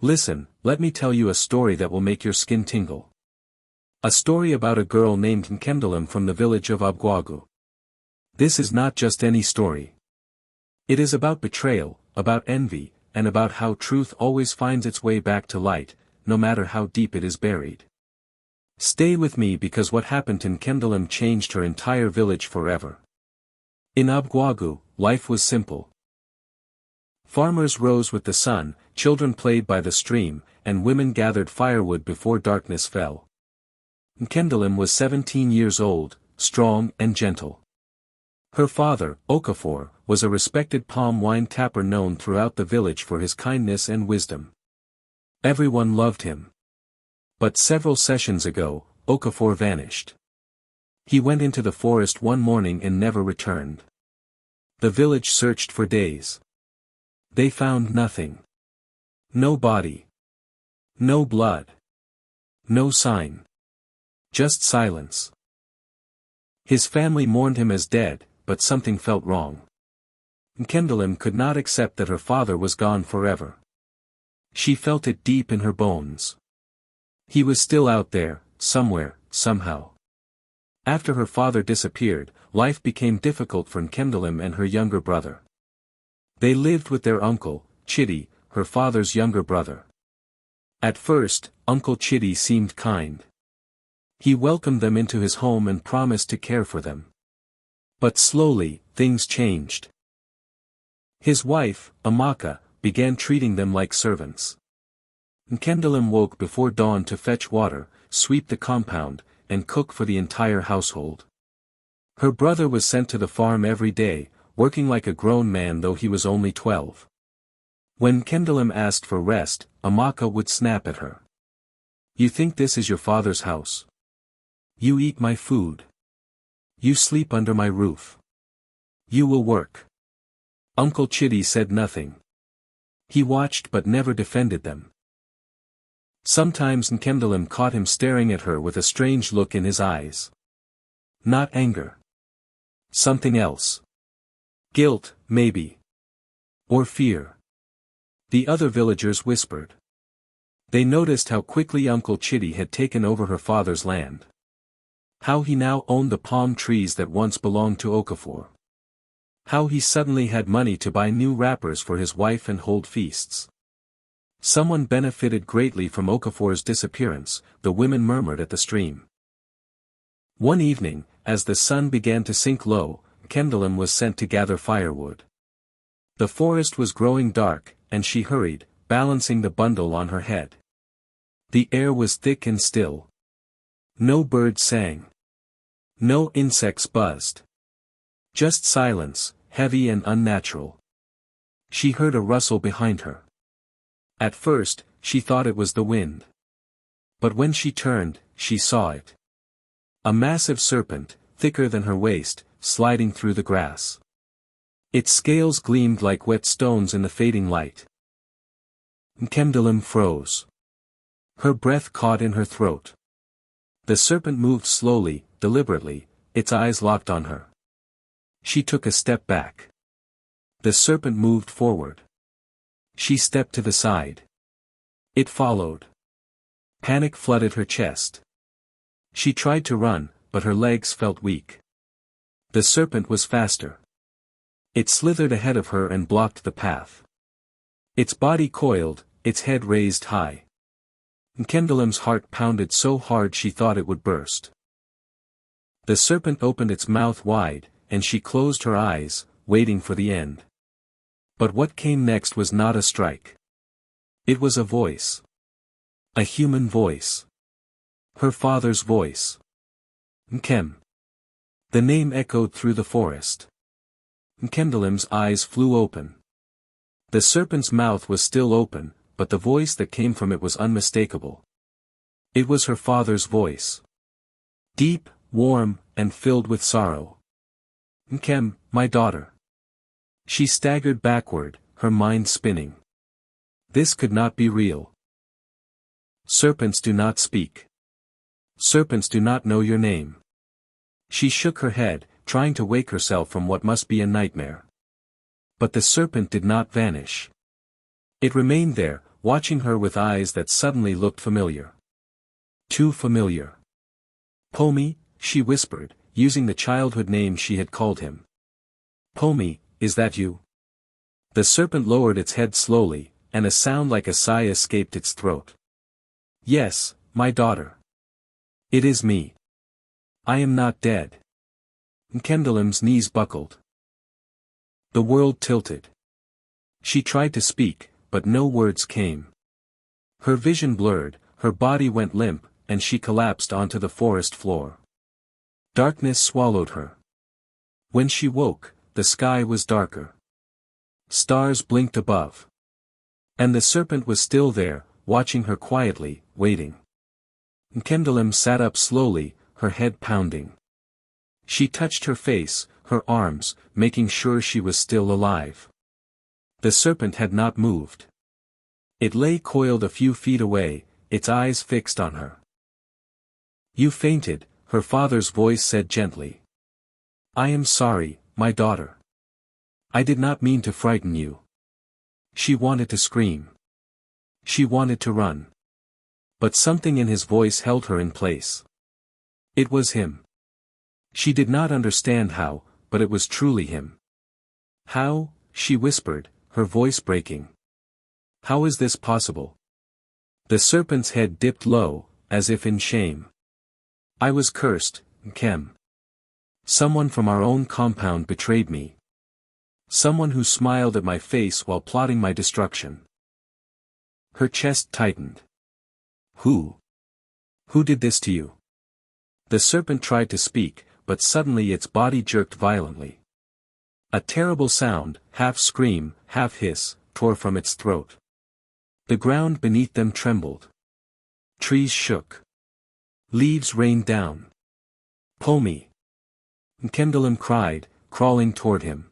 Listen, let me tell you a story that will make your skin tingle. A story about a girl named Nkemdilim from the village of Obguagu. This is not just any story. It is about betrayal, about envy, and about how truth always finds its way back to light, no matter how deep it is buried. Stay with me because what happened to Nkemdilim changed her entire village forever. In Obguagu, life was simple. Farmers rose with the sun, children played by the stream, and women gathered firewood before darkness fell. Nkemdilim was 17 years old, strong and gentle. Her father, Okafor, was a respected palm wine tapper known throughout the village for his kindness and wisdom. Everyone loved him. But several sessions ago, Okafor vanished. He went into the forest one morning and never returned. The village searched for days. They found nothing. No body. No blood. No sign. Just silence. His family mourned him as dead, but something felt wrong. Nkemdilim could not accept that her father was gone forever. She felt it deep in her bones. He was still out there, somewhere, somehow. After her father disappeared, life became difficult for Nkemdilim and her younger brother. They lived with their uncle, Chidi, her father's younger brother. At first, Uncle Chidi seemed kind. He welcomed them into his home and promised to care for them. But slowly, things changed. His wife, Amaka, began treating them like servants. Nkemdilim woke before dawn to fetch water, sweep the compound, and cook for the entire household. Her brother was sent to the farm every day, working like a grown man though he was only 12. When Nkemdilim asked for rest, Amaka would snap at her. "You think this is your father's house? You eat my food. You sleep under my roof. You will work." Uncle Chidi said nothing. He watched but never defended them. Sometimes Nkemdilim caught him staring at her with a strange look in his eyes. Not anger. Something else. Guilt, maybe. Or fear. The other villagers whispered. They noticed how quickly Uncle Chidi had taken over her father's land. How he now owned the palm trees that once belonged to Okafor. How he suddenly had money to buy new wrappers for his wife and hold feasts. Someone benefited greatly from Okafor's disappearance, the women murmured at the stream. One evening, as the sun began to sink low, Nkemdilim was sent to gather firewood. The forest was growing dark, and she hurried, balancing the bundle on her head. The air was thick and still. No birds sang. No insects buzzed. Just silence, heavy and unnatural. She heard a rustle behind her. At first, she thought it was the wind. But when she turned, she saw it. A massive serpent, thicker than her waist, sliding through the grass. Its scales gleamed like wet stones in the fading light. Nkemdilim froze. Her breath caught in her throat. The serpent moved slowly, deliberately, its eyes locked on her. She took a step back. The serpent moved forward. She stepped to the side. It followed. Panic flooded her chest. She tried to run, but her legs felt weak. The serpent was faster. It slithered ahead of her and blocked the path. Its body coiled, its head raised high. Nkemdilim's heart pounded so hard she thought it would burst. The serpent opened its mouth wide, and she closed her eyes, waiting for the end. But what came next was not a strike. It was a voice. A human voice. Her father's voice. Nkem. The name echoed through the forest. Nkemdilim's eyes flew open. The serpent's mouth was still open, but the voice that came from it was unmistakable. It was her father's voice. Deep, warm, and filled with sorrow. Nkem, my daughter. She staggered backward, her mind spinning. This could not be real. Serpents do not speak. Serpents do not know your name. She shook her head, trying to wake herself from what must be a nightmare. But the serpent did not vanish. It remained there, watching her with eyes that suddenly looked familiar. Too familiar. Pomi, she whispered, using the childhood name she had called him. Pomi, is that you? The serpent lowered its head slowly, and a sound like a sigh escaped its throat. Yes, my daughter. It is me. I am not dead. Nkemdilim's knees buckled. The world tilted. She tried to speak, but no words came. Her vision blurred, her body went limp, and she collapsed onto the forest floor. Darkness swallowed her. When she woke, the sky was darker. Stars blinked above. And the serpent was still there, watching her quietly, waiting. Nkemdilim sat up slowly, her head pounding. She touched her face, her arms, making sure she was still alive. The serpent had not moved. It lay coiled a few feet away, its eyes fixed on her. You fainted, her father's voice said gently. I am sorry, my daughter. I did not mean to frighten you. She wanted to scream. She wanted to run. But something in his voice held her in place. It was him. She did not understand how, but it was truly him. How, she whispered, her voice breaking. How is this possible? The serpent's head dipped low, as if in shame. I was cursed, Nkem. Someone from our own compound betrayed me. Someone who smiled at my face while plotting my destruction. Her chest tightened. Who? Who did this to you? The serpent tried to speak, but suddenly its body jerked violently. A terrible sound, half scream, half hiss, tore from its throat. The ground beneath them trembled. Trees shook. Leaves rained down. Pomi. Nkemdilim cried, crawling toward him.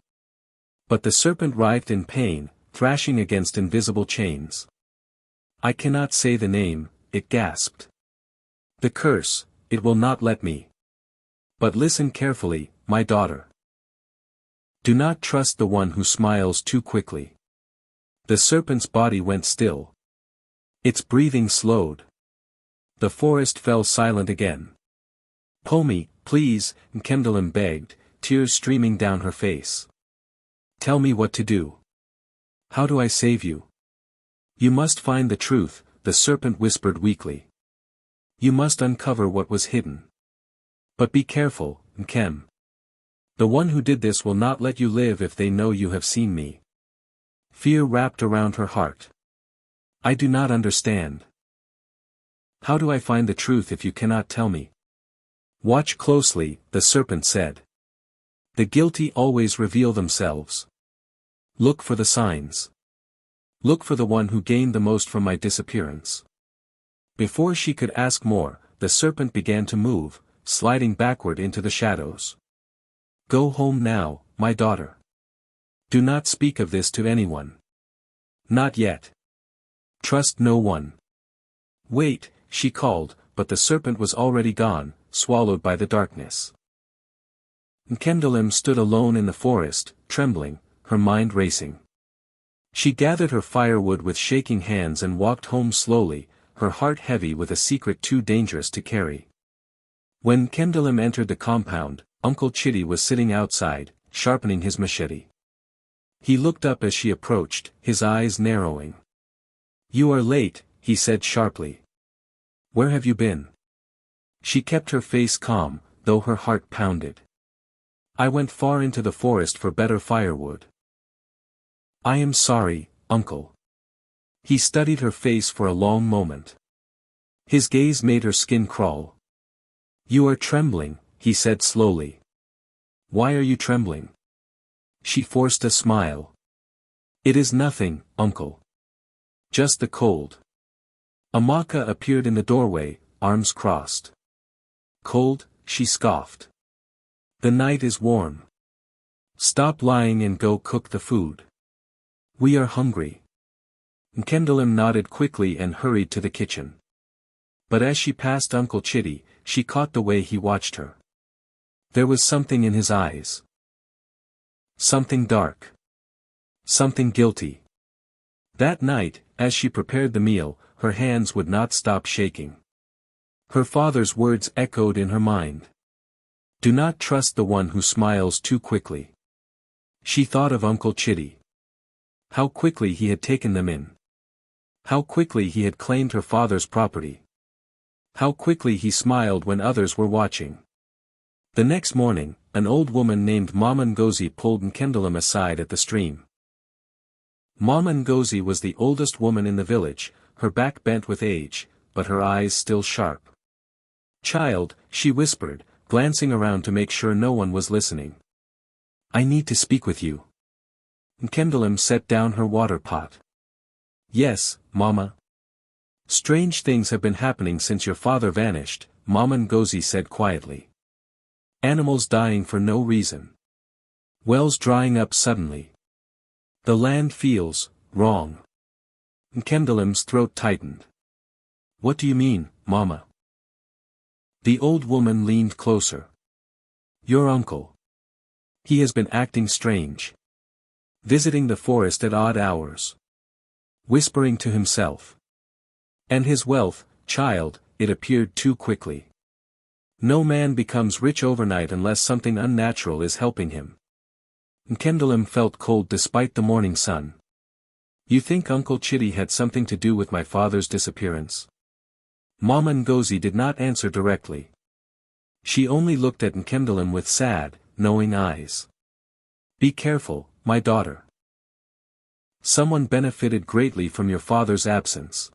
But the serpent writhed in pain, thrashing against invisible chains. I cannot say the name, it gasped. The curse, it will not let me. But listen carefully, my daughter. Do not trust the one who smiles too quickly. The serpent's body went still. Its breathing slowed. The forest fell silent again. Pomi, please, Nkemdilim begged, tears streaming down her face. Tell me what to do. How do I save you? You must find the truth, the serpent whispered weakly. You must uncover what was hidden. But be careful, Nkem. The one who did this will not let you live if they know you have seen me. Fear wrapped around her heart. I do not understand. How do I find the truth if you cannot tell me? Watch closely, the serpent said. The guilty always reveal themselves. Look for the signs. Look for the one who gained the most from my disappearance. Before she could ask more, the serpent began to move, sliding backward into the shadows. Go home now, my daughter. Do not speak of this to anyone. Not yet. Trust no one. Wait, she called, but the serpent was already gone, swallowed by the darkness. Nkemdilim stood alone in the forest, trembling, her mind racing. She gathered her firewood with shaking hands and walked home slowly, her heart heavy with a secret too dangerous to carry. When Nkemdilim entered the compound, Uncle Chitty was sitting outside, sharpening his machete. He looked up as she approached, his eyes narrowing. You are late, he said sharply. Where have you been? She kept her face calm, though her heart pounded. I went far into the forest for better firewood. I am sorry, uncle. He studied her face for a long moment. His gaze made her skin crawl. You are trembling, he said slowly. Why are you trembling? She forced a smile. It is nothing, uncle. Just the cold. Amaka appeared in the doorway, arms crossed. Cold, she scoffed. The night is warm. Stop lying and go cook the food. We are hungry. Nkemdilim nodded quickly and hurried to the kitchen. But as she passed Uncle Chitty, she caught the way he watched her. There was something in his eyes. Something dark. Something guilty. That night, as she prepared the meal, her hands would not stop shaking. Her father's words echoed in her mind. Do not trust the one who smiles too quickly. She thought of Uncle Chitty. How quickly he had taken them in. How quickly he had claimed her father's property. How quickly he smiled when others were watching. The next morning, an old woman named Mama Ngozi pulled Nkemdilim aside at the stream. Mama Ngozi was the oldest woman in the village, her back bent with age, but her eyes still sharp. Child, she whispered, glancing around to make sure no one was listening. I need to speak with you. Nkemdilim set down her water pot. Yes, Mama. Strange things have been happening since your father vanished, Mama Ngozi said quietly. Animals dying for no reason. Wells drying up suddenly. The land feels wrong. Nkemdilim's throat tightened. What do you mean, Mama? The old woman leaned closer. Your uncle. He has been acting strange. Visiting the forest at odd hours. Whispering to himself. And his wealth, child, it appeared too quickly. No man becomes rich overnight unless something unnatural is helping him. Nkemdilim felt cold despite the morning sun. You think Uncle Chitty had something to do with my father's disappearance? Mama Ngozi did not answer directly. She only looked at Nkemdilim with sad, knowing eyes. Be careful, my daughter. Someone benefited greatly from your father's absence.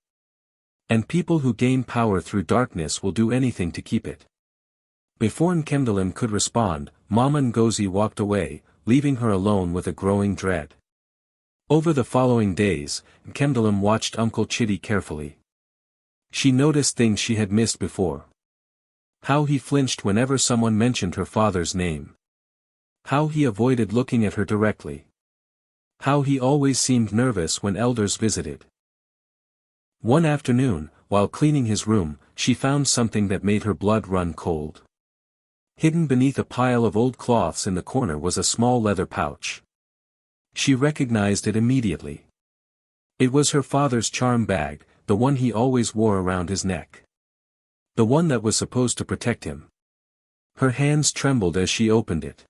And people who gain power through darkness will do anything to keep it. Before Nkemdilim could respond, Mama Ngozi walked away, leaving her alone with a growing dread. Over the following days, Nkemdilim watched Uncle Chitty carefully. She noticed things she had missed before. How he flinched whenever someone mentioned her father's name. How he avoided looking at her directly. How he always seemed nervous when elders visited. One afternoon, while cleaning his room, she found something that made her blood run cold. Hidden beneath a pile of old cloths in the corner was a small leather pouch. She recognized it immediately. It was her father's charm bag, the one he always wore around his neck. The one that was supposed to protect him. Her hands trembled as she opened it.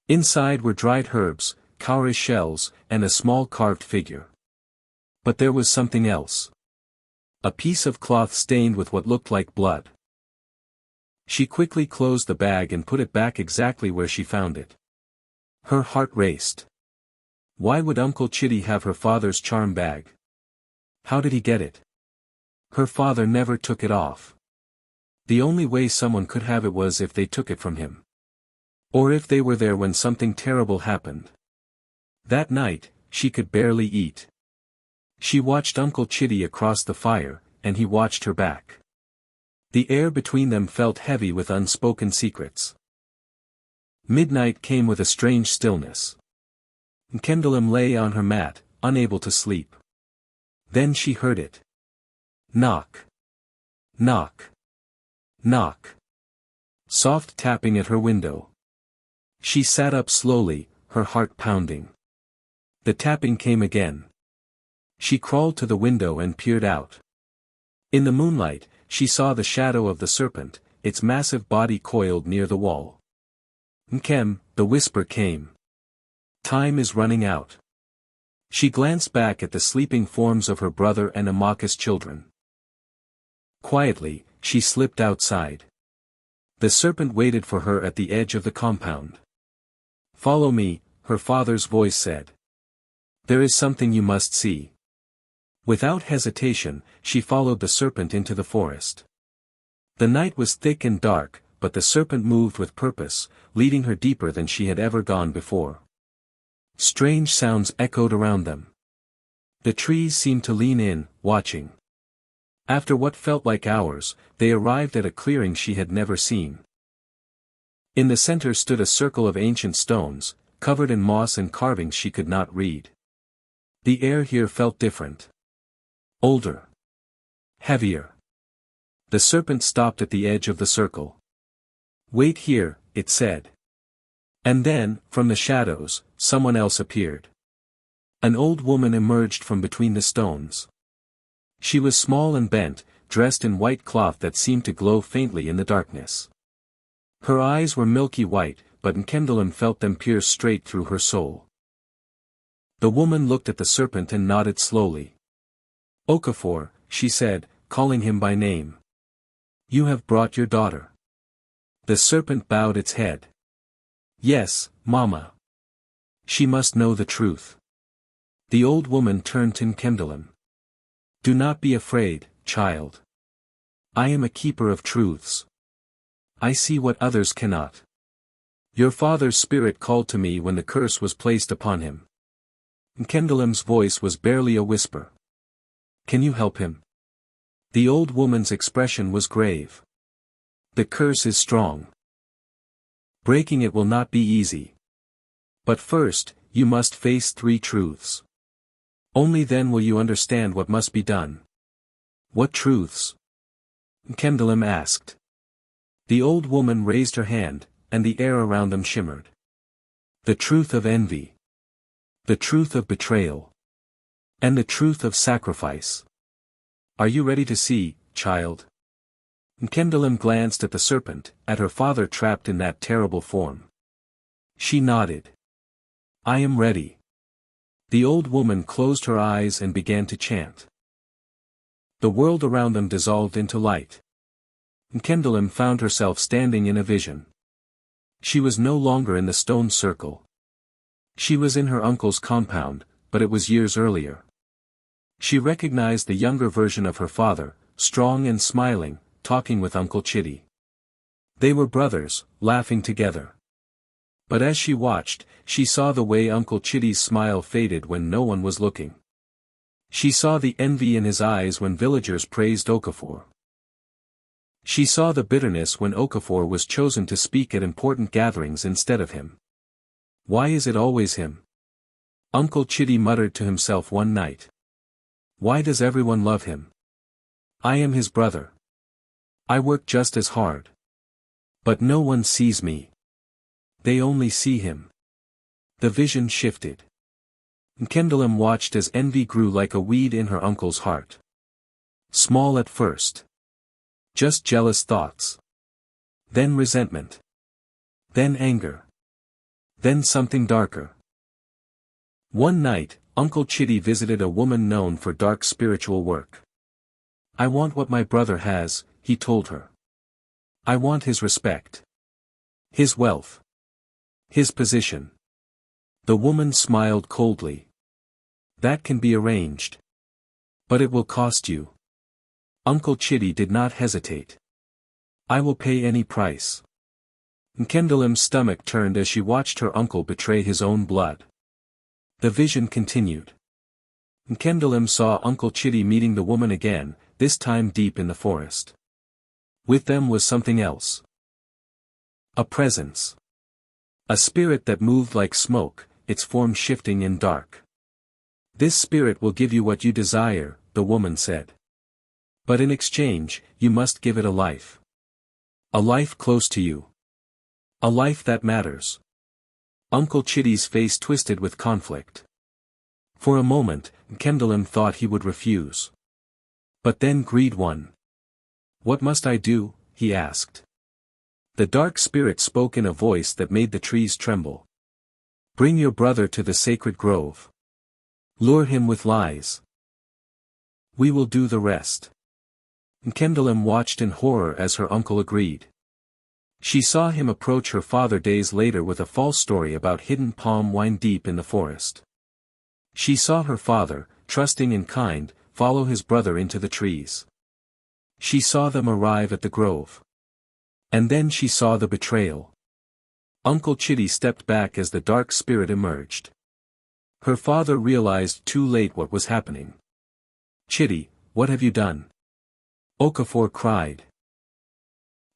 Inside were dried herbs, cowrie shells, and a small carved figure. But there was something else. A piece of cloth stained with what looked like blood. She quickly closed the bag and put it back exactly where she found it. Her heart raced. Why would Uncle Chitty have her father's charm bag? How did he get it? Her father never took it off. The only way someone could have it was if they took it from him. Or if they were there when something terrible happened. That night, she could barely eat. She watched Uncle Chitty across the fire, and he watched her back. The air between them felt heavy with unspoken secrets. Midnight came with a strange stillness. Nkemdilim lay on her mat, unable to sleep. Then she heard it. Knock. Knock. Knock. Soft tapping at her window. She sat up slowly, her heart pounding. The tapping came again. She crawled to the window and peered out. In the moonlight, she saw the shadow of the serpent, its massive body coiled near the wall. Nkem, the whisper came. Time is running out. She glanced back at the sleeping forms of her brother and Amaka's children. Quietly, she slipped outside. The serpent waited for her at the edge of the compound. Follow me, her father's voice said. There is something you must see. Without hesitation, she followed the serpent into the forest. The night was thick and dark, but the serpent moved with purpose, leading her deeper than she had ever gone before. Strange sounds echoed around them. The trees seemed to lean in, watching. After what felt like hours, they arrived at a clearing she had never seen. In the center stood a circle of ancient stones, covered in moss and carvings she could not read. The air here felt different. Older. Heavier. The serpent stopped at the edge of the circle. Wait here, it said. And then, from the shadows, someone else appeared. An old woman emerged from between the stones. She was small and bent, dressed in white cloth that seemed to glow faintly in the darkness. Her eyes were milky white, but Nkemdilim felt them pierce straight through her soul. The woman looked at the serpent and nodded slowly. "Okafor," she said, calling him by name. "You have brought your daughter." The serpent bowed its head. "Yes, Mama. She must know the truth." The old woman turned to Nkemdilim. "Do not be afraid, child. I am a keeper of truths. I see what others cannot. Your father's spirit called to me when the curse was placed upon him." Nkemdilim's voice was barely a whisper. "Can you help him?" The old woman's expression was grave. "The curse is strong. Breaking it will not be easy. But first, you must face 3 truths. Only then will you understand what must be done." "What truths?" Nkemdilim asked. The old woman raised her hand, and the air around them shimmered. "The truth of envy. The truth of betrayal. And the truth of sacrifice. Are you ready to see, child?" Nkemdilim glanced at the serpent, at her father trapped in that terrible form. She nodded. "I am ready." The old woman closed her eyes and began to chant. The world around them dissolved into light. Nkemdilim found herself standing in a vision. She was no longer in the stone circle. She was in her uncle's compound, but it was years earlier. She recognized the younger version of her father, strong and smiling, talking with Uncle Chitty. They were brothers, laughing together. But as she watched, she saw the way Uncle Chitty's smile faded when no one was looking. She saw the envy in his eyes when villagers praised Okafor. She saw the bitterness when Okafor was chosen to speak at important gatherings instead of him. "Why is it always him?" Uncle Chitty muttered to himself one night. "Why does everyone love him? I am his brother. I work just as hard. But no one sees me. They only see him." The vision shifted. Nkemdilim watched as envy grew like a weed in her uncle's heart. Small at first. Just jealous thoughts. Then resentment. Then anger. Then something darker. One night, Uncle Chitty visited a woman known for dark spiritual work. "I want what my brother has," he told her. "I want his respect. His wealth. His position." The woman smiled coldly. "That can be arranged. But it will cost you." Uncle Chitty did not hesitate. "I will pay any price." Nkemdilim's stomach turned as she watched her uncle betray his own blood. The vision continued. Nkemdilim saw Uncle Chitty meeting the woman again, this time deep in the forest. With them was something else. A presence. A spirit that moved like smoke, its form shifting in dark. "This spirit will give you what you desire," the woman said. "But in exchange, you must give it a life. A life close to you. A life that matters." Uncle Chitty's face twisted with conflict. For a moment, Nkemdilim thought he would refuse. But then greed won. "What must I do?" he asked. The dark spirit spoke in a voice that made the trees tremble. "Bring your brother to the sacred grove. Lure him with lies. We will do the rest." Nkemdilim watched in horror as her uncle agreed. She saw him approach her father days later with a false story about hidden palm wine deep in the forest. She saw her father, trusting and kind, follow his brother into the trees. She saw them arrive at the grove. And then she saw the betrayal. Uncle Chitty stepped back as the dark spirit emerged. Her father realized too late what was happening. "Chitty, what have you done?" Okafor cried.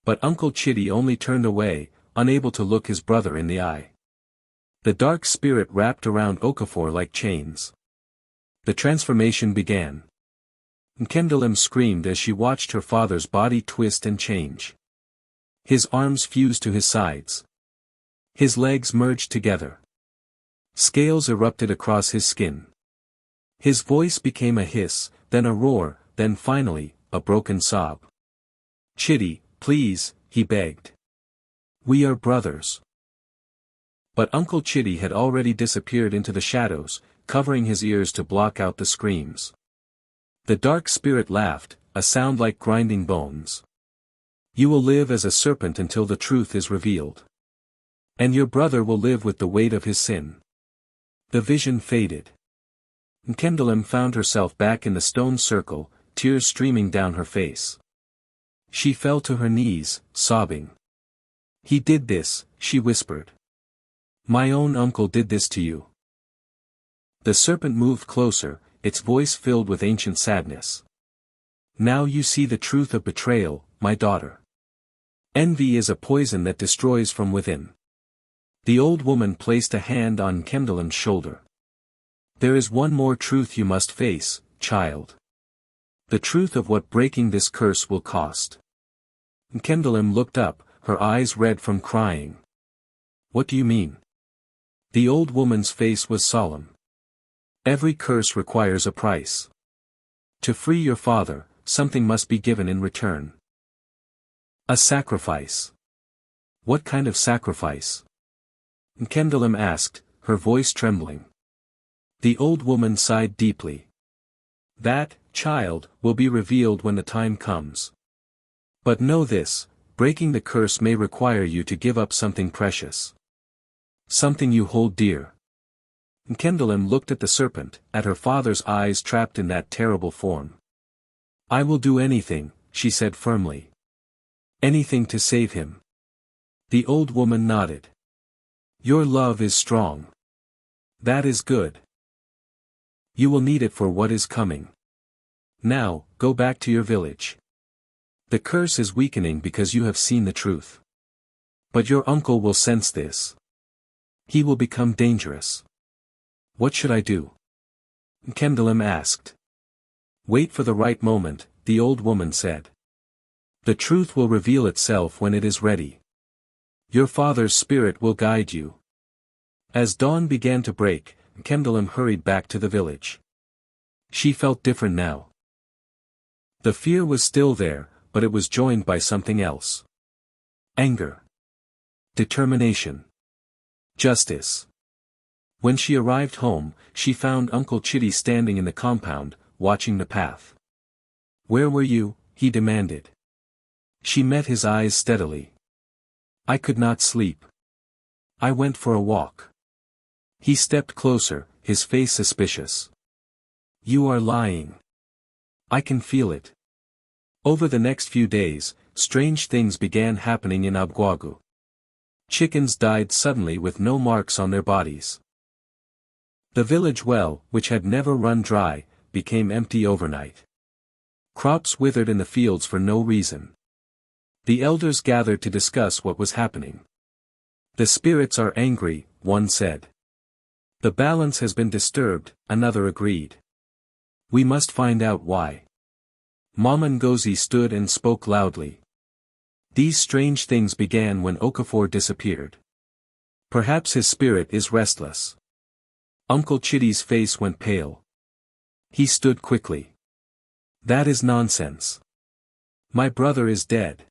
But Uncle Chitty only turned away, unable to look his brother in the eye. The dark spirit wrapped around Okafor like chains. The transformation began. Nkemdilim screamed as she watched her father's body twist and change. His arms fused to his sides. His legs merged together. Scales erupted across his skin. His voice became a hiss, then a roar, then finally, a broken sob. "Chitty, please," he begged. "We are brothers." But Uncle Chitty had already disappeared into the shadows, covering his ears to block out the screams. The dark spirit laughed, a sound like grinding bones. "You will live as a serpent until the truth is revealed. And your brother will live with the weight of his sin." The vision faded. Nkemdilim found herself back in the stone circle, tears streaming down her face. She fell to her knees, sobbing. "He did this," she whispered. "My own uncle did this to you." The serpent moved closer, its voice filled with ancient sadness. "Now you see the truth of betrayal, my daughter. Envy is a poison that destroys from within." The old woman placed a hand on Nkemdilim's shoulder. "There is one more truth you must face, child. The truth of what breaking this curse will cost." Nkemdilim looked up, her eyes red from crying. "What do you mean?" The old woman's face was solemn. "Every curse requires a price. To free your father, something must be given in return. A sacrifice." "What kind of sacrifice?" Nkemdilim asked, her voice trembling. The old woman sighed deeply. "That, child, will be revealed when the time comes. But know this, breaking the curse may require you to give up something precious. Something you hold dear." Nkemdilim looked at the serpent, at her father's eyes trapped in that terrible form. "I will do anything," she said firmly. "Anything to save him." The old woman nodded. "Your love is strong. That is good. You will need it for what is coming. Now, go back to your village. The curse is weakening because you have seen the truth. But your uncle will sense this. He will become dangerous." "What should I do?" Nkemdilim asked. "Wait for the right moment," the old woman said. "The truth will reveal itself when it is ready. Your father's spirit will guide you." As dawn began to break, Nkemdilim hurried back to the village. She felt different now. The fear was still there, but it was joined by something else. Anger. Determination. Justice. When she arrived home, she found Uncle Chitty standing in the compound, watching the path. "Where were you?" he demanded. She met his eyes steadily. "I could not sleep. I went for a walk." He stepped closer, his face suspicious. "You are lying. I can feel it." Over the next few days, strange things began happening in Obguagu. Chickens died suddenly with no marks on their bodies. The village well, which had never run dry, became empty overnight. Crops withered in the fields for no reason. The elders gathered to discuss what was happening. "The spirits are angry," one said. "The balance has been disturbed," another agreed. "We must find out why." Mama Ngozi stood and spoke loudly. "These strange things began when Okafor disappeared. Perhaps his spirit is restless." Uncle Chitty's face went pale. He stood quickly. "That is nonsense. My brother is dead.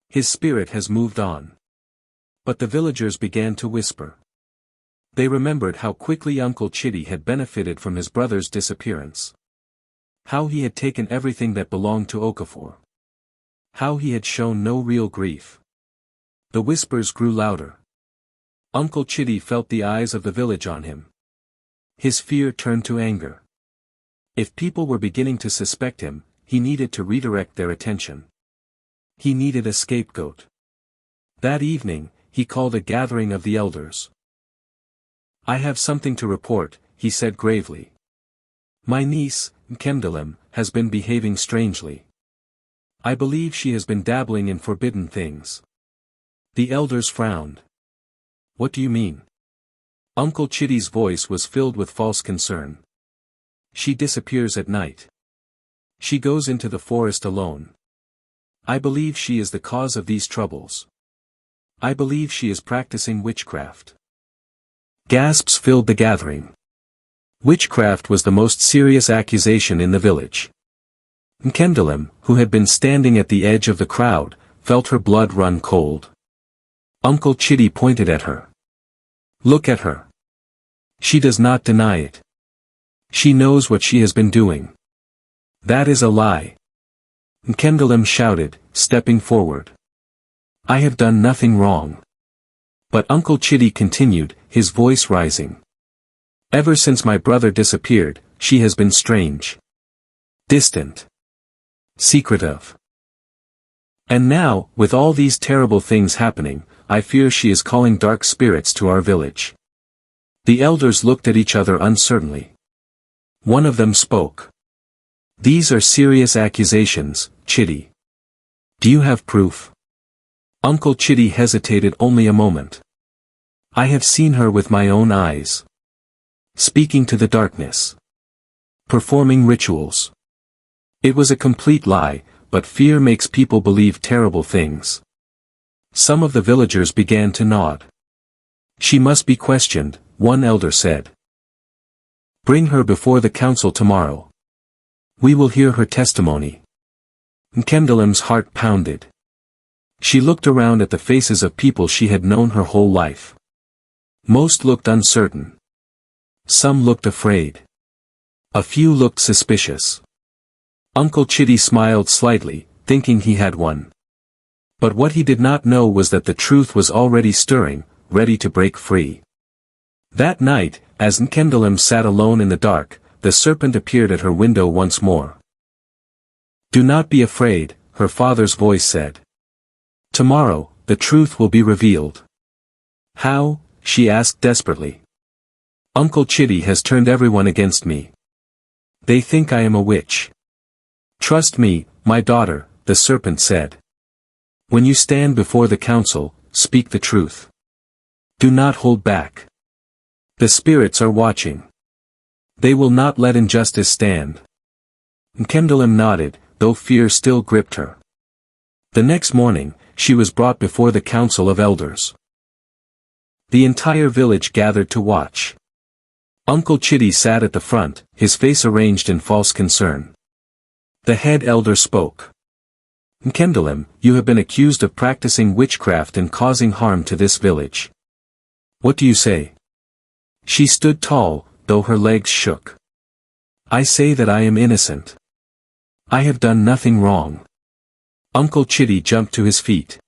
His spirit has moved on." But the villagers began to whisper. They remembered how quickly Uncle Chitty had benefited from his brother's disappearance. How he had taken everything that belonged to Okafor. How he had shown no real grief. The whispers grew louder. Uncle Chitty felt the eyes of the village on him. His fear turned to anger. If people were beginning to suspect him, he needed to redirect their attention. He needed a scapegoat. That evening, he called a gathering of the elders. "I have something to report," he said gravely. "My niece, Nkemdilim, has been behaving strangely. I believe she has been dabbling in forbidden things." The elders frowned. "What do you mean?" Uncle Chitty's voice was filled with false concern. "She disappears at night. She goes into the forest alone. I believe she is the cause of these troubles. I believe she is practicing witchcraft." Gasps filled the gathering. Witchcraft was the most serious accusation in the village. Nkemdilim, who had been standing at the edge of the crowd, felt her blood run cold. Uncle Chidi pointed at her. "Look at her. She does not deny it. She knows what she has been doing. That is a lie." Nkemdilim shouted, stepping forward. "I have done nothing wrong." But Uncle Chidi continued, his voice rising. "Ever since my brother disappeared, she has been strange. Distant. Secretive. And now, with all these terrible things happening, I fear she is calling dark spirits to our village." The elders looked at each other uncertainly. One of them spoke. "These are serious accusations, Chidi. Do you have proof?" Uncle Chidi hesitated only a moment. "I have seen her with my own eyes. Speaking to the darkness. Performing rituals. It was a complete lie, but fear makes people believe terrible things." Some of the villagers began to nod. "She must be questioned," one elder said. "Bring her before the council tomorrow. We will hear her testimony." Nkemdilim's heart pounded. She looked around at the faces of people she had known her whole life. Most looked uncertain. Some looked afraid. A few looked suspicious. Uncle Chidi smiled slightly, thinking he had won. But what he did not know was that the truth was already stirring, ready to break free. That night, as Nkemdilim sat alone in the dark, the serpent appeared at her window once more. "Do not be afraid," her father's voice said. "Tomorrow, the truth will be revealed." "How?" she asked desperately. "Uncle Chidi has turned everyone against me. They think I am a witch." "Trust me, my daughter," the serpent said. "When you stand before the council, speak the truth. Do not hold back. The spirits are watching. They will not let injustice stand." Nkemdilim nodded, though fear still gripped her. The next morning, she was brought before the council of elders. The entire village gathered to watch. Uncle Chidi sat at the front, his face arranged in false concern. The head elder spoke. "Nkemdilim, you have been accused of practicing witchcraft and causing harm to this village. What do you say?" She stood tall, though her legs shook. "I say that I am innocent. I have done nothing wrong." Uncle Chidi jumped to his feet.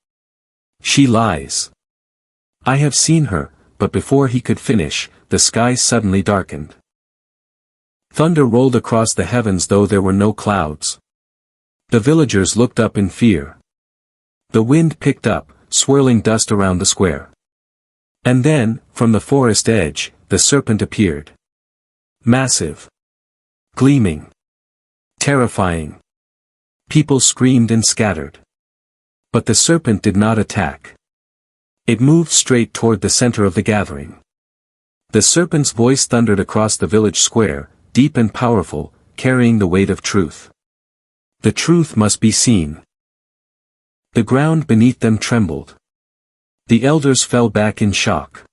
"She lies. I have seen her," but before he could finish, the sky suddenly darkened. Thunder rolled across the heavens though there were no clouds. The villagers looked up in fear. The wind picked up, swirling dust around the square. And then, from the forest edge, the serpent appeared. Massive. Gleaming. Terrifying. People screamed and scattered. But the serpent did not attack. It moved straight toward the center of the gathering. The serpent's voice thundered across the village square, deep and powerful, carrying the weight of truth. The truth must be seen. The ground beneath them trembled. The elders fell back in shock.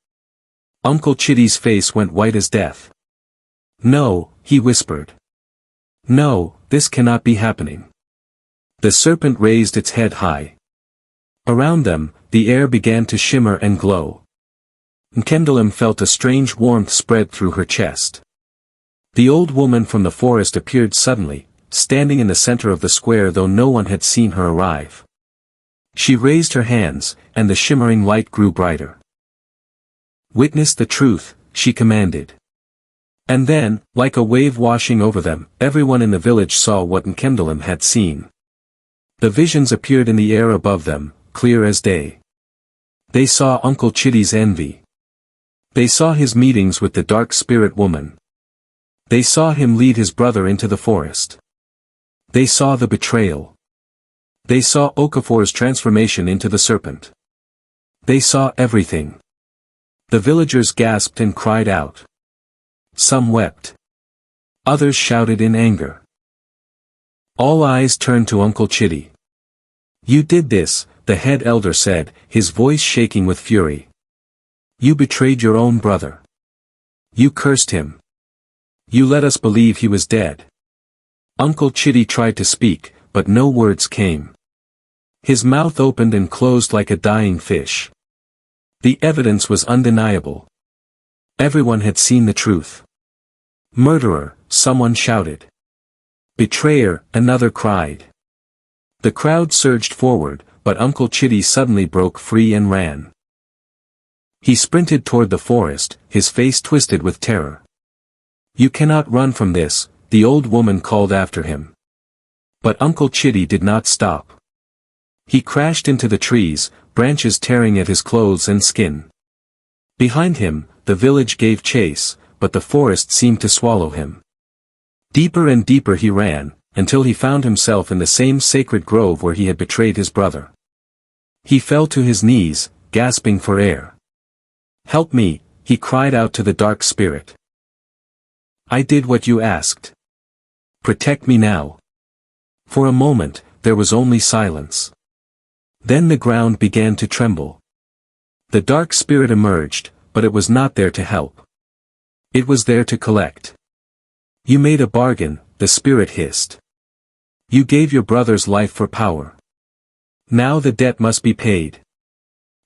Uncle Chidi's face went white as death. "No," he whispered. "No, this cannot be happening." The serpent raised its head high. Around them, the air began to shimmer and glow. Nkemdilim felt a strange warmth spread through her chest. The old woman from the forest appeared suddenly, standing in the center of the square though no one had seen her arrive. She raised her hands, and the shimmering light grew brighter. "Witness the truth," she commanded. And then, like a wave washing over them, everyone in the village saw what Nkemdilim had seen. The visions appeared in the air above them, clear as day. They saw Uncle Chidi's envy. They saw his meetings with the dark spirit woman. They saw him lead his brother into the forest. They saw the betrayal. They saw Okafor's transformation into the serpent. They saw everything. The villagers gasped and cried out. Some wept. Others shouted in anger. All eyes turned to Uncle Chidi. "You did this," the head elder said, his voice shaking with fury. "You betrayed your own brother. You cursed him. You let us believe he was dead. Uncle Chitty tried to speak, but no words came. His mouth opened and closed like a dying fish. The evidence was undeniable. Everyone had seen the truth. Murderer, someone shouted. Betrayer, another cried. The crowd surged forward, but Uncle Chitty suddenly broke free and ran. He sprinted toward the forest, his face twisted with terror. You cannot run from this, the old woman called after him. But Uncle Chitty did not stop. He crashed into the trees, branches tearing at his clothes and skin. Behind him, the village gave chase, but the forest seemed to swallow him. Deeper and deeper he ran, until he found himself in the same sacred grove where he had betrayed his brother. He fell to his knees, gasping for air. Help me, he cried out to the dark spirit. I did what you asked. Protect me now. For a moment, there was only silence. Then the ground began to tremble. The dark spirit emerged, but it was not there to help. It was there to collect. You made a bargain, the spirit hissed. You gave your brother's life for power. Now the debt must be paid.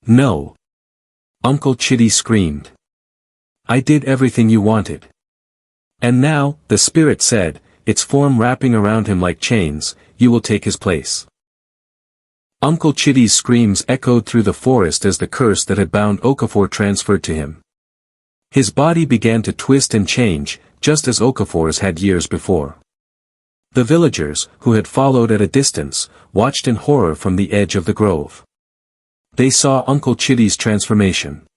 No. Uncle Chitty screamed. I did everything you wanted. And now, the spirit said, its form wrapping around him like chains, you will take his place. Uncle Chitty's screams echoed through the forest as the curse that had bound Okafor transferred to him. His body began to twist and change, just as Okafor's had years before. The villagers, who had followed at a distance, watched in horror from the edge of the grove. They saw Uncle Chitty's transformation.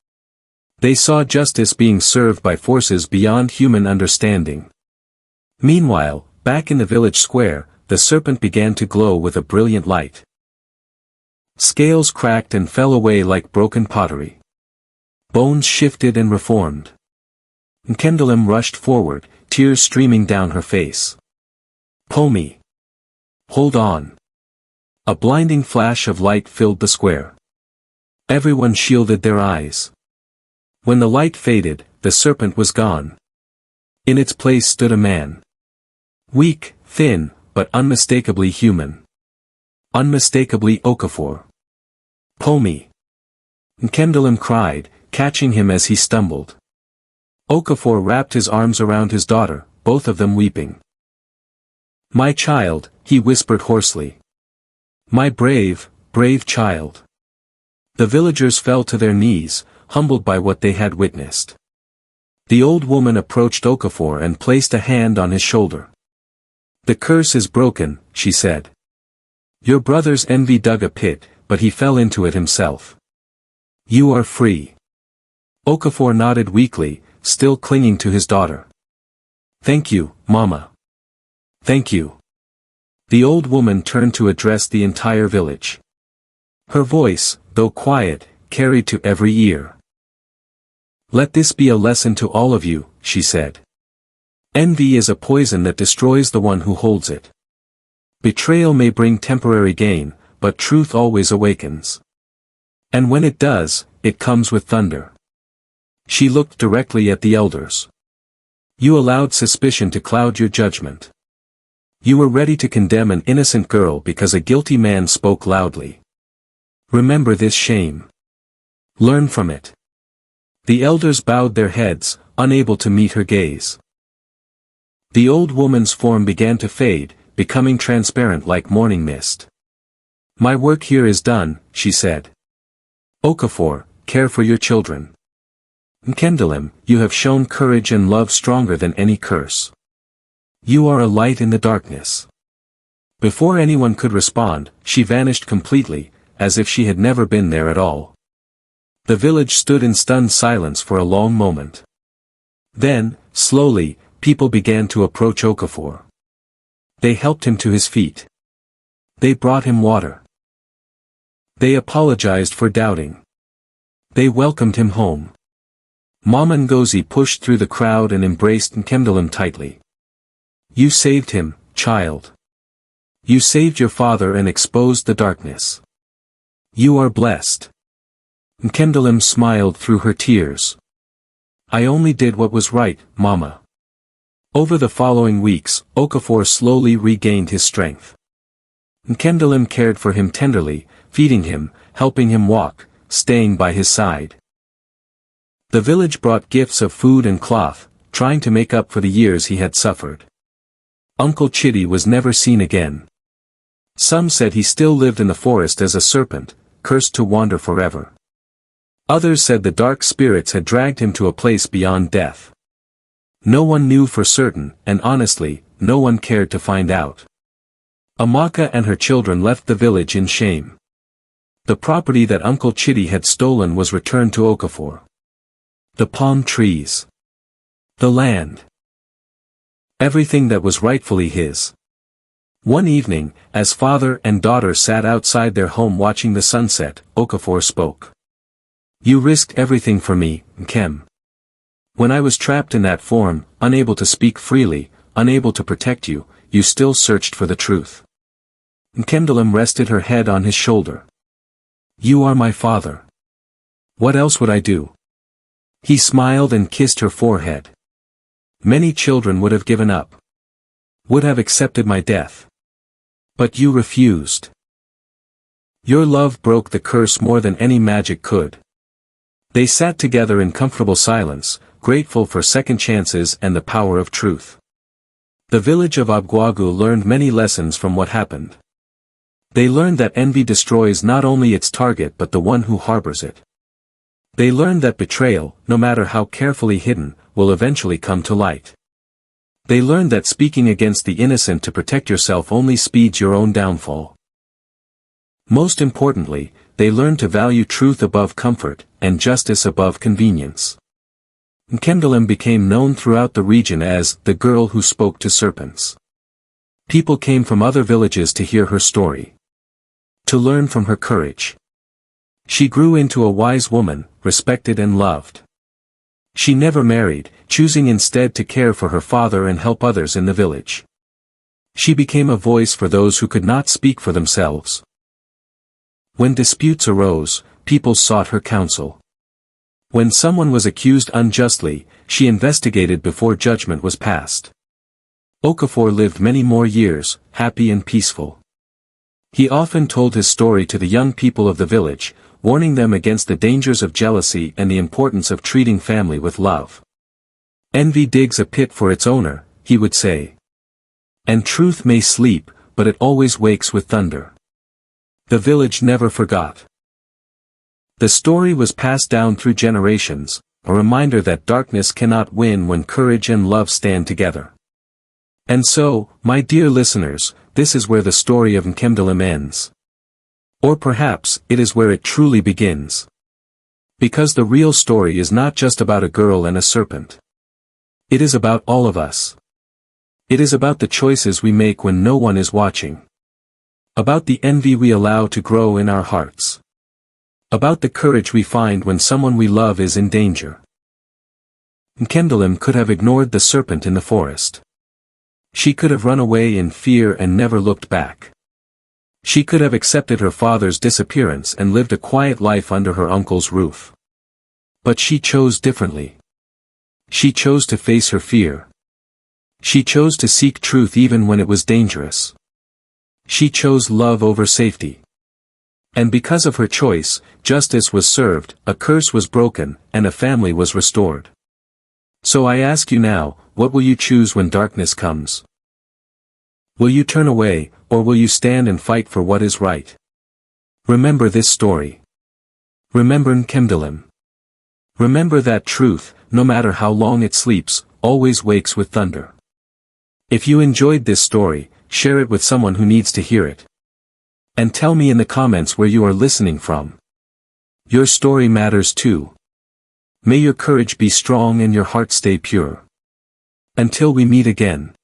They saw justice being served by forces beyond human understanding. Meanwhile, back in the village square, the serpent began to glow with a brilliant light. Scales cracked and fell away like broken pottery. Bones shifted and reformed. Nkemdilim rushed forward, tears streaming down her face. Pomi. Hold on. A blinding flash of light filled the square. Everyone shielded their eyes. When the light faded, the serpent was gone. In its place stood a man. Weak, thin, but unmistakably human. Unmistakably Okafor. Pomi. Nkemdilim cried, catching him as he stumbled. Okafor wrapped his arms around his daughter, both of them weeping. My child, he whispered hoarsely. My brave, brave child. The villagers fell to their knees, humbled by what they had witnessed. The old woman approached Okafor and placed a hand on his shoulder. The curse is broken, she said. Your brother's envy dug a pit, but he fell into it himself. You are free. Okafor nodded weakly, still clinging to his daughter. Thank you, Mama. Thank you. The old woman turned to address the entire village. Her voice, though quiet, carried to every ear. Let this be a lesson to all of you, she said. Envy is a poison that destroys the one who holds it. Betrayal may bring temporary gain, but truth always awakens. And when it does, it comes with thunder. She looked directly at the elders. You allowed suspicion to cloud your judgment. You were ready to condemn an innocent girl because a guilty man spoke loudly. Remember this shame. Learn from it. The elders bowed their heads, unable to meet her gaze. The old woman's form began to fade, becoming transparent like morning mist. My work here is done, she said. Okafor, care for your children. Nkemdilim, you have shown courage and love stronger than any curse. You are a light in the darkness. Before anyone could respond, she vanished completely, as if she had never been there at all. The village stood in stunned silence for a long moment. Then, slowly, people began to approach Okafor. They helped him to his feet. They brought him water. They apologized for doubting. They welcomed him home. Mama Ngozi pushed through the crowd and embraced Nkemdilim tightly. You saved him, child. You saved your father and exposed the darkness. You are blessed. Nkemdilim smiled through her tears. I only did what was right, Mama. Over the following weeks, Okafor slowly regained his strength. Nkemdilim cared for him tenderly, feeding him, helping him walk, staying by his side. The village brought gifts of food and cloth, trying to make up for the years he had suffered. Uncle Chidi was never seen again. Some said he still lived in the forest as a serpent, cursed to wander forever. Others said the dark spirits had dragged him to a place beyond death. No one knew for certain, and honestly, no one cared to find out. Amaka and her children left the village in shame. The property that Uncle Chidi had stolen was returned to Okafor. The palm trees. The land. Everything that was rightfully his. One evening, as father and daughter sat outside their home watching the sunset, Okafor spoke. "You risked everything for me, Nkem. When I was trapped in that form, unable to speak freely, unable to protect you, you still searched for the truth." Nkemdilim rested her head on his shoulder. "You are my father. What else would I do?" He smiled and kissed her forehead. "Many children would have given up. Would have accepted my death. But you refused. Your love broke the curse more than any magic could." They sat together in comfortable silence, grateful for second chances and the power of truth. The village of Obguagu learned many lessons from what happened. They learned that envy destroys not only its target but the one who harbors it. They learned that betrayal, no matter how carefully hidden, will eventually come to light. They learned that speaking against the innocent to protect yourself only speeds your own downfall. Most importantly, they learned to value truth above comfort, and justice above convenience. Nkemdilim became known throughout the region as the girl who spoke to serpents. People came from other villages to hear her story. To learn from her courage. She grew into a wise woman, respected and loved. She never married, choosing instead to care for her father and help others in the village. She became a voice for those who could not speak for themselves. When disputes arose, people sought her counsel. When someone was accused unjustly, she investigated before judgment was passed. Okafor lived many more years, happy and peaceful. He often told his story to the young people of the village, warning them against the dangers of jealousy and the importance of treating family with love. "Envy digs a pit for its owner," he would say. "And truth may sleep, but it always wakes with thunder." The village never forgot. The story was passed down through generations, a reminder that darkness cannot win when courage and love stand together. And so, my dear listeners, this is where the story of Nkemdilim ends. Or perhaps, it is where it truly begins. Because the real story is not just about a girl and a serpent. It is about all of us. It is about the choices we make when no one is watching. About the envy we allow to grow in our hearts. About the courage we find when someone we love is in danger. Nkemdilim could have ignored the serpent in the forest. She could have run away in fear and never looked back. She could have accepted her father's disappearance and lived a quiet life under her uncle's roof. But she chose differently. She chose to face her fear. She chose to seek truth even when it was dangerous. She chose love over safety. And because of her choice, justice was served, a curse was broken, and a family was restored. So I ask you now, what will you choose when darkness comes? Will you turn away, or will you stand and fight for what is right? Remember this story. Remember Nkemdilim. Remember that truth, no matter how long it sleeps, always wakes with thunder. If you enjoyed this story, share it with someone who needs to hear it. And tell me in the comments where you are listening from. Your story matters too. May your courage be strong and your heart stay pure. Until we meet again.